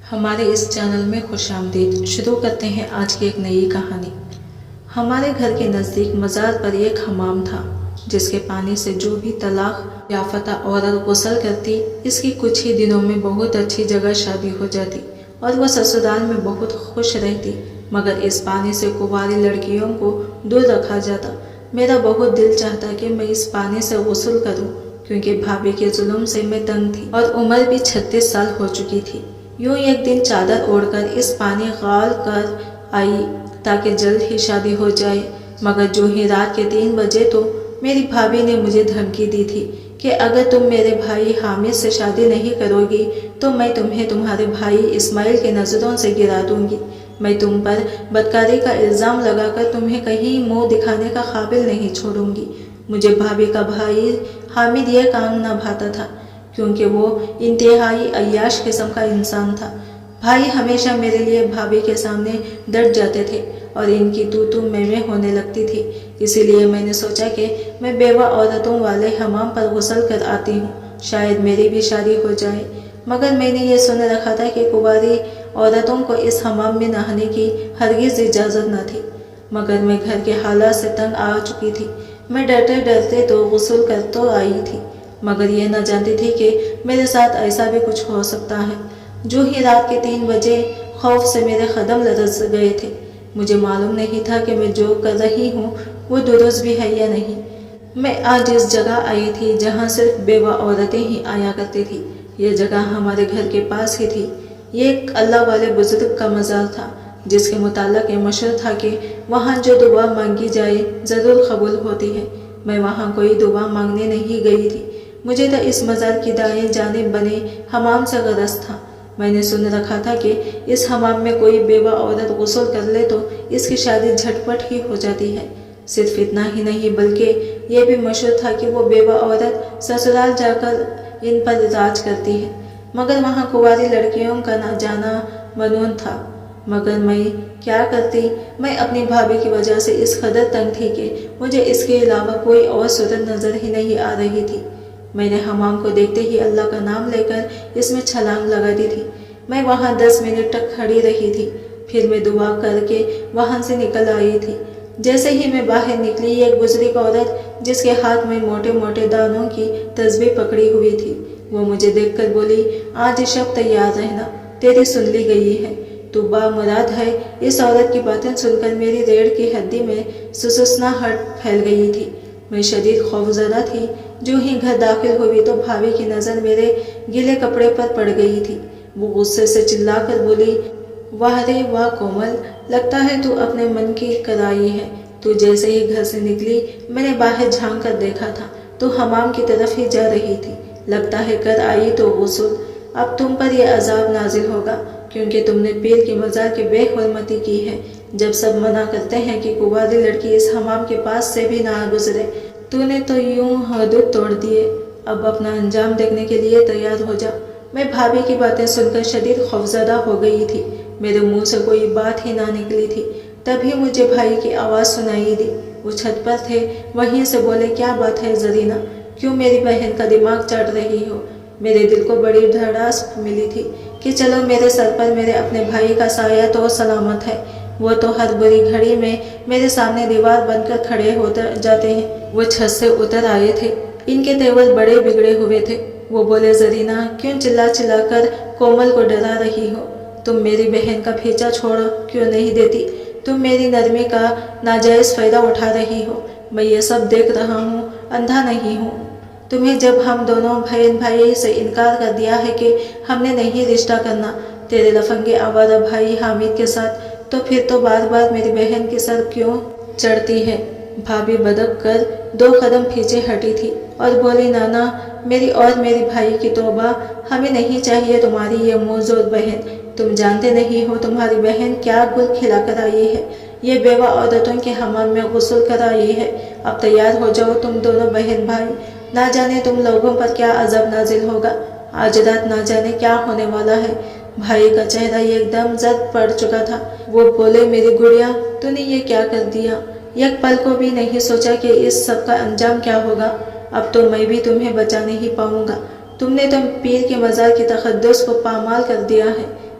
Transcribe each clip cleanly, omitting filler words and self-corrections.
ہمارے اس چینل میں خوش آمدید۔ شروع کرتے ہیں آج کی ایک نئی کہانی۔ ہمارے گھر کے نزدیک مزار پر ایک حمام تھا جس کے پانی سے جو بھی طلاق یافتہ عورت غسل کرتی اس کی کچھ ہی دنوں میں بہت اچھی جگہ شادی ہو جاتی اور وہ سسرال میں بہت خوش رہتی، مگر اس پانی سے کنواری لڑکیوں کو دور رکھا جاتا۔ میرا بہت دل چاہتا کہ میں اس پانی سے غسل کروں کیونکہ بھابھی کے ظلم سے میں تنگ تھی اور عمر بھی 36 سال ہو چکی تھی۔ یوں ایک دن چادر اوڑھ کر اس پانی غال کر آئی تاکہ جلد ہی شادی ہو جائے، مگر جو ہی رات کے 3 بجے تو میری بھابھی نے مجھے دھمکی دی تھی کہ اگر تم میرے بھائی حامد سے شادی نہیں کرو گی تو میں تمہیں تمہارے بھائی اسماعیل کی نظروں سے گرا دوں گی۔ میں تم پر بدکاری کا الزام لگا کر تمہیں کہیں منہ دکھانے کا قابل نہیں چھوڑوں گی۔ مجھے بھابھی کا بھائی حامد یہ کام نہ بھاتا تھا کیونکہ وہ انتہائی عیاش قسم کا انسان تھا۔ بھائی ہمیشہ میرے لیے بھابھی کے سامنے ڈٹ جاتے تھے اور ان کی تو میں ہونے لگتی تھی، اسی لیے میں نے سوچا کہ میں بیوہ عورتوں والے حمام پر غسل کر آتی ہوں، شاید میری بھی شادی ہو جائے۔ مگر میں نے یہ سن رکھا تھا کہ کنواری عورتوں کو اس حمام میں نہانے کی ہرگز اجازت نہ تھی، مگر میں گھر کے حالات سے تنگ آ چکی تھی۔ میں ڈرتے ڈرتے تو غسل کر تو آئی تھی، مگر یہ نہ جانتی تھی کہ میرے ساتھ ایسا بھی کچھ ہو سکتا ہے۔ جو ہی رات کے 3 بجے خوف سے میرے قدم لرز گئے تھے۔ مجھے معلوم نہیں تھا کہ میں جو کر رہی ہوں وہ درست بھی ہے یا نہیں۔ میں آج اس جگہ آئی تھی جہاں صرف بیوہ عورتیں ہی آیا کرتی تھی۔ یہ جگہ ہمارے گھر کے پاس ہی تھی۔ یہ ایک اللہ والے بزرگ کا مزار تھا جس کے متعلق یہ مشہور تھا کہ وہاں جو دعا مانگی جائے ضرور قبول ہوتی ہے۔ میں وہاں کوئی دعا مانگنے نہیں گئی تھی، مجھے تو اس مزار کی دائیں جانب بنے حمام سے غرض تھا۔ میں نے سن رکھا تھا کہ اس حمام میں کوئی بیوہ عورت غسل کر لے تو اس کی شادی جھٹ پٹ ہی ہو جاتی ہے۔ صرف اتنا ہی نہیں بلکہ یہ بھی مشہور تھا کہ وہ بیوہ عورت سسرال جا کر ان پر راج کرتی ہے، مگر وہاں کنواری لڑکیوں کا نہ جانا ممنوع تھا۔ مگر میں کیا کرتی؟ میں اپنی بھابھی کی وجہ سے اس قدر تنگ تھی کہ مجھے اس کے علاوہ کوئی اور صورت نظر ہی نہیں آ رہی تھی۔ میں نے حمام کو دیکھتے ہی اللہ کا نام لے کر اس میں چھلانگ لگا دی تھی۔ میں وہاں 10 منٹ تک کھڑی رہی تھی، پھر میں دعا کر کے وہاں سے نکل آئی تھی۔ جیسے ہی میں باہر نکلی، ایک بزرگ عورت جس کے ہاتھ میں موٹے موٹے دانوں کی تسبیح پکڑی ہوئی تھی، وہ مجھے دیکھ کر بولی، آج شب تیار رہنا، تیری سن لی گئی ہے، تو با مراد ہے۔ اس عورت کی باتیں سن کر میری ریڑھ کی ہڈی میں سسناہٹ پھیل گئی تھی۔ میں شدید خوفزدہ تھی۔ جو ہی گھر داخل ہوئی تو بھابھی کی نظر میرے گیلے کپڑے پر پڑ گئی تھی۔ وہ غصے سے چلا کر بولی، واہ رے واہ کومل، لگتا ہے تو اپنے من کی کرائی ہے۔ تو جیسے ہی گھر سے نکلی میں نے باہر جھانک کر دیکھا تھا تو حمام کی طرف ہی جا رہی تھی۔ لگتا ہے کر آئی تو غسل، اب تم پر یہ عذاب نازل ہوگا کیونکہ تم نے پیر کے مزار کی بے حرمتی کی ہے۔ جب سب منع کرتے ہیں کہ کنواری لڑکی اس حمام کے پاس سے بھی نہ گزرے، تو نے تو یوں حدود توڑ دیے، اب اپنا انجام دیکھنے کے لیے تیار ہو جا۔ میں بھابھی کی باتیں سن کر شدید خوفزدہ ہو گئی تھی۔ میرے منہ سے کوئی بات ہی نہ نکلی تھی۔ تبھی مجھے بھائی کی آواز سنائی دی۔ وہ چھت پر تھے، وہیں سے بولے، کیا بات ہے زرینہ، کیوں میری بہن کا دماغ چاٹ رہی ہو؟ میرے دل کو بڑی دھڑاس ملی تھی کہ چلو میرے سر پر میرے اپنے بھائی کا سایہ تو سلامت ہے۔ وہ تو ہر بری گھڑی میں میرے سامنے دیوار بن کر کھڑے ہو جاتے ہیں۔ وہ چھت سے اتر آئے تھے، ان کے تیور بڑے بگڑے ہوئے تھے۔ وہ بولے، زرینہ کیوں چلا چلا کر کومل کو ڈرا رہی ہو؟ تم میری بہن کا پیچھا چھوڑ کیوں نہیں دیتی؟ تم میری نرمی کا ناجائز فائدہ اٹھا رہی ہو۔ میں یہ سب دیکھ رہا ہوں، اندھا نہیں ہوں۔ تمہیں جب ہم دونوں بہن بھائی سے انکار کر دیا ہے کہ ہم نے نہیں رشتہ کرنا تیرے لفنگے آوارہ بھائی حامد کے ساتھ، تو پھر تو بار بار میری بہن کی سر کیوں چڑھتی ہے؟ بھابھی بدک کر 2 قدم پیچھے ہٹی تھی اور بولی، نانا میری اور میری بھائی کی توبہ، ہمیں نہیں چاہیے تمہاری یہ موزود بہن۔ تم جانتے نہیں ہو تمہاری بہن کیا گل کھلا کر آئی ہے، یہ بیوہ عورتوں کے حمام میں غسل کر آئی ہے۔ اب تیار ہو جاؤ تم دونوں بہن بھائی، نہ جانے تم لوگوں پر کیا عذاب نازل ہوگا، آج رات نہ جانے کیا ہونے والا ہے۔ بھائی کا چہرہ ایک دم زرد پڑ چکا تھا۔ وہ بولے، میری گڑیا تو نے یہ کیا کر دیا؟ یک پل کو بھی نہیں سوچا کہ اس سب کا انجام کیا ہوگا۔ اب تو میں بھی تمہیں بچا نہیں پاؤں گا۔ تم نے تو پیر کے مزار کی تقدس کو پامال کر دیا ہے۔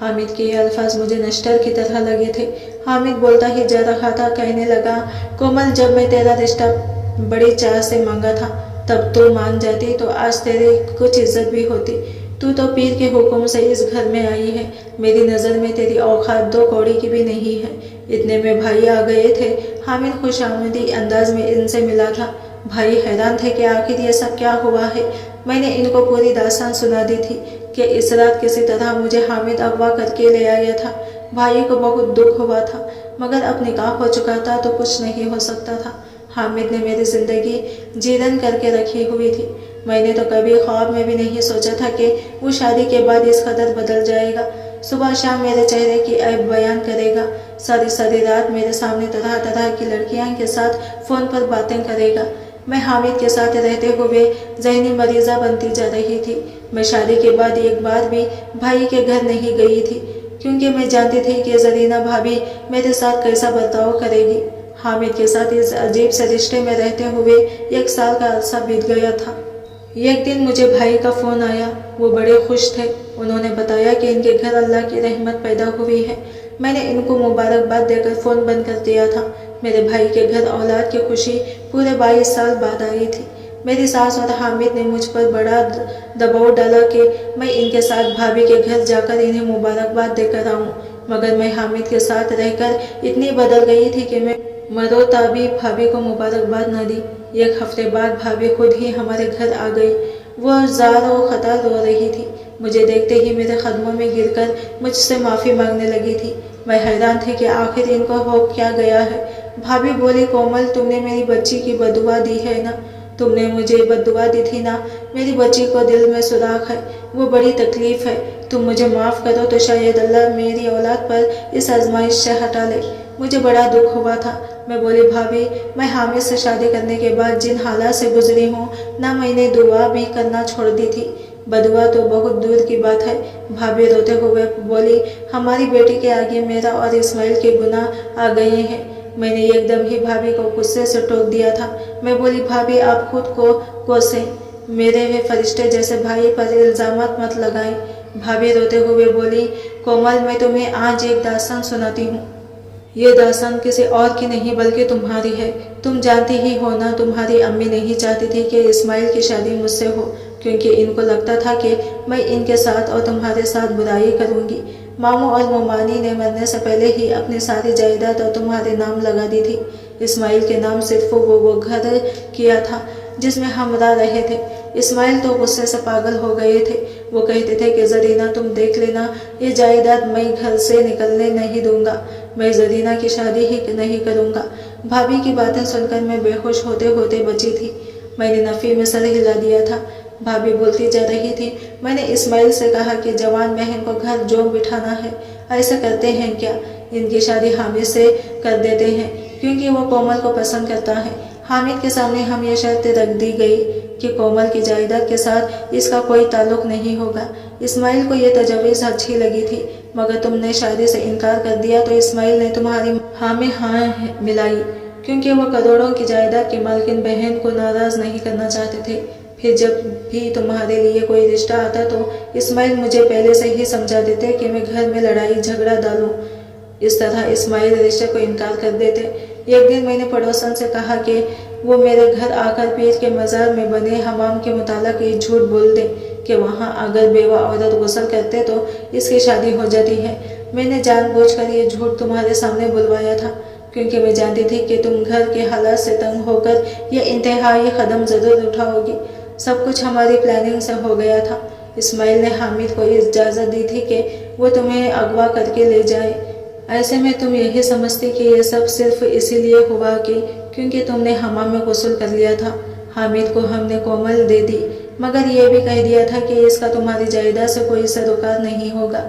حامد کے یہ الفاظ مجھے نشتر کی طرح لگے تھے۔ حامد بولتا ہی جا رہا تھا، کہنے لگا، کومل، جب میں تیرا رشتہ بڑی چاہ سے مانگا تھا تب تو مان جاتی تو آج تیری کچھ عزت بھی ہوتی۔ تو پیر کے حکم سے اس گھر میں آئی ہے، میری نظر میں تیری اوقات دو کوڑی کی بھی نہیں ہے۔ اتنے میں بھائی آ گئے تھے۔ حامد خوش آمدی انداز میں ان سے ملا تھا۔ بھائی حیران تھے کہ آخر یہ سب کیا ہوا ہے۔ میں نے ان کو پوری داستان سنا دی تھی کہ اس رات کسی طرح مجھے حامد اغوا کر کے لے آیا تھا۔ بھائی کو بہت دکھ ہوا تھا، مگر اب نکاح ہو چکا تھا تو کچھ نہیں ہو سکتا تھا۔ حامد نے میری زندگی جیرن کر کے رکھی ہوئی تھی۔ میں نے تو کبھی خواب میں بھی نہیں سوچا تھا کہ وہ شادی کے بعد اس قدر بدل جائے گا۔ صبح شام میرے چہرے کی عیب بیان کرے گا، ساری رات میرے سامنے طرح طرح کی لڑکیاں کے ساتھ فون پر باتیں کرے گا۔ میں حامد کے ساتھ رہتے ہوئے ذہنی مریضہ بنتی جا رہی تھی۔ میں شادی کے بعد ایک بار بھی بھائی کے گھر نہیں گئی تھی، کیونکہ میں جانتی تھی کہ زرینہ بھابھی میرے ساتھ کیسا برتاؤ کرے گی۔ حامد کے ساتھ اس عجیب سے رشتے میں رہتے ہوئے 1 سال کا عرصہ بیت گیا تھا۔ ایک دن مجھے بھائی کا فون آیا۔ وہ بڑے خوش تھے۔ انہوں نے بتایا کہ ان کے گھر اللہ کی رحمت پیدا ہوئی ہے۔ میں نے ان کو مبارکباد دے کر فون بند کر دیا تھا۔ میرے بھائی کے گھر اولاد کی خوشی پورے 22 سال بعد آئی تھی۔ میری ساس اور حامد نے مجھ پر بڑا دباؤ ڈالا کہ میں ان کے ساتھ بھابھی کے گھر جا کر انہیں مبارکباد دے کر آؤں، مگر میں حامد کے ساتھ رہ کر اتنی بدل گئی تھی کہ میں مروتا بھی بھابھی کو مبارکباد نہ دی۔ 1 ہفتے بعد بھابھی خود ہی ہمارے گھر آ گئی۔ وہ زار و خطا رو رہی تھی۔ مجھے دیکھتے ہی میرے قدموں میں گر کر مجھ سے معافی مانگنے لگی تھی۔ میں حیران تھی کہ آخر ان کو ہو کیا گیا ہے۔ بھابھی بولی، کومل، تم نے میری بچی کی بددعا دی ہے نا؟ تم نے مجھے بددعا دی تھی نا؟ میری بچی کو دل میں سوراخ ہے، وہ بڑی تکلیف ہے۔ تم مجھے معاف کرو تو شاید اللہ میری اولاد پر اس آزمائش سے ہٹا لے۔ مجھے بڑا دکھ ہوا تھا۔ میں بولی، بھابھی، میں حامد سے شادی کرنے کے بعد جن حالات سے گزری ہوں نہ، میں نے دعا بھی کرنا چھوڑ دی تھی۔ بددعا تو بہت دور کی بات ہے۔ بھابھی روتے ہوئے بولی، ہماری بیٹی کے آگے میرا اور اسماعیل کے گناہ آ گئے ہیں۔ میں نے ایک دم ہی بھابھی کو غصے سے ٹوک دیا تھا۔ میں بولی، بھابھی، آپ خود کو کوسیں، میرے فرشتے جیسے بھائی پر الزامات مت لگائیں۔ بھابھی روتے ہوئے بولی، کومل، میں تمہیں آج ایک داستان سناتی ہوں۔ یہ داستان کسی اور کی نہیں بلکہ تمہاری ہے۔ تم جانتی ہی ہو نا، تمہاری امی نہیں چاہتی تھی کہ اسماعیل کی شادی مجھ سے ہو، کیونکہ ان کو لگتا تھا کہ میں ان کے ساتھ اور تمہارے ساتھ برائی کروں گی۔ ماموں اور مومانی نے مرنے سے پہلے ہی اپنی ساری جائیداد اور تمہارے نام لگا دی تھی۔ اسماعیل کے نام صرف وہ گھر کیا تھا جس میں ہم رہے تھے۔ اسماعیل تو غصے سے پاگل ہو گئے تھے۔ وہ کہتے تھے کہ زرینہ، تم دیکھ لینا، یہ جائیداد میں گھر سے نکلنے نہیں دوں گا، میں زرینہ کی شادی ہی نہیں کروں گا۔ بھابھی کی باتیں سن کر میں بے ہوش ہوتے ہوتے بچی تھی۔ میں نے نفی میں سر ہلا دیا تھا۔ بھابھی بولتی جا رہی تھی، میں نے اسماعیل سے کہا کہ جوان بہن کو گھر جو بٹھانا ہے، ایسا کرتے ہیں کیا؟ ان کی شادی حامد سے کر دیتے ہیں، کیونکہ وہ کومل کو پسند کرتا ہے۔ حامد کے سامنے ہم یہ شرط رکھ دی گئی کہ کومل کی جائیداد کے ساتھ اس کا کوئی تعلق نہیں ہوگا۔ اسماعیل کو یہ تجویز اچھی لگی تھی، مگر تم نے شادی سے انکار کر دیا تو اسماعیل نے تمہاری ہاں میں ہاں ملائی، کیونکہ وہ کروڑوں کی جائیداد کی مالکن بہن کو ناراض نہیں کرنا چاہتے تھے۔ پھر جب بھی تمہارے لیے کوئی رشتہ آتا تو اسماعیل مجھے پہلے سے ہی سمجھا دیتے کہ میں گھر میں لڑائی جھگڑا ڈالوں۔ اس طرح اسماعیل رشتے کو انکار کر دیتے۔ ایک دن میں نے پڑوسن سے کہا کہ وہ میرے گھر آ کر پیر کے مزار میں بنے حمام کے متعلق یہ جھوٹ بول دیں کہ وہاں اگر بیوہ عورت غسل کرتے تو اس کی شادی ہو جاتی ہے۔ میں نے جان بوجھ کر یہ جھوٹ تمہارے سامنے بلوایا تھا، کیونکہ میں جانتی تھی کہ تم گھر کے حالات سے تنگ ہو کر یہ انتہائی قدم ضرور اٹھاؤ گی۔ سب کچھ ہماری پلاننگ سے ہو گیا تھا۔ اسماعیل نے حامد کو اجازت دی تھی کہ وہ تمہیں اغوا کر کے لے جائے۔ ایسے میں تم یہی سمجھتی کہ یہ سب صرف اسی لیے ہوا کہ کیونکہ تم نے حمام میں غسل کر لیا تھا۔ حامد کو ہم نے کومل دے دی، مگر یہ بھی کہہ دیا تھا کہ اس کا تمہاری جائیداد سے کوئی سروکار نہیں ہوگا۔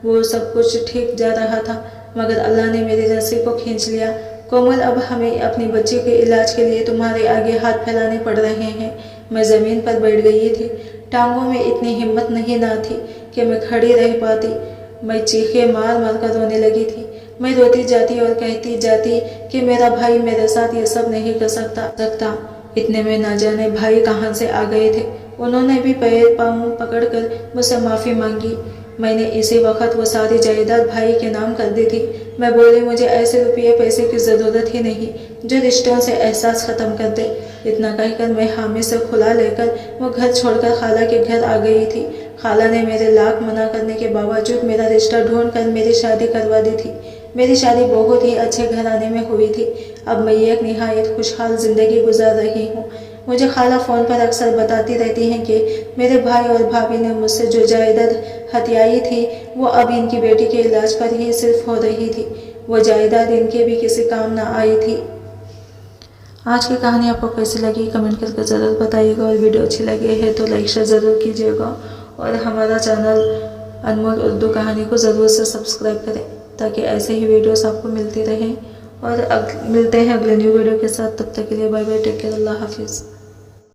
وہ سب کچھ ٹھیک جا رہا تھا، مگر اللہ نے میری رسی کو کھینچ لیا۔ کومل، اب ہمیں اپنی بچی کے علاج کے لیے تمہارے آگے ہاتھ پھیلانے پڑ رہے ہیں۔ میں زمین پر بیٹھ گئی تھی۔ ٹانگوں میں اتنی ہمت نہیں نہ تھی کہ میں کھڑی رہ پاتی۔ میں چیخیں مار مار کر رونے لگی تھی۔ میں روتی جاتی اور کہتی جاتی کہ میرا بھائی میرے ساتھ یہ سب نہیں کر سکتا۔ اتنے میں نہ جانے بھائی کہاں سے آ گئے تھے۔ انہوں نے بھی پیر پاؤں پکڑ کر مجھ سے معافی مانگی۔ میں نے اسی وقت وہ ساری جائیداد بھائی کے نام کر دی تھی۔ میں بولی مجھے ایسے روپیے پیسے کی ضرورت ہی نہیں جو رشتوں سے احساس ختم کر دے۔ اتنا کہہ کر میں حامد سے کھلا لے کر وہ گھر چھوڑ کر خالہ کے گھر آ گئی تھی۔ خالہ نے میرے لاکھ منع کرنے کے باوجود میرا رشتہ ڈھونڈ کر میری شادی کروا دی تھی۔ میری شادی بہت ہی اچھے گھرانے میں ہوئی تھی۔ اب میں ایک نہایت خوشحال زندگی گزار رہی ہوں۔ مجھے خالہ فون پر اکثر بتاتی رہتی ہیں کہ میرے بھائی اور بھابھی نے مجھ سے جو جائیداد ہتھیائی تھی وہ اب ان کی بیٹی کے علاج پر ہی صرف ہو رہی تھی۔ وہ جائیداد ان کے بھی کسی کام نہ آئی تھی۔ آج کی کہانی آپ کو کیسی لگی کمنٹ کر کے ضرور بتائیے گا، اور ویڈیو اچھی لگی ہے تو لائک شیئر ضرور کیجیے گا، اور ہمارا چینل انمول اردو کہانی کو ضرور سے سبسکرائب کریں تاکہ ایسے ہی ویڈیوز آپ کو ملتی رہیں۔ اور ملتے ہیں اگلے نیو ویڈیو کے ساتھ، تب تک کے لیے بائے بائے، ٹیک کیئر، اللہ حافظ۔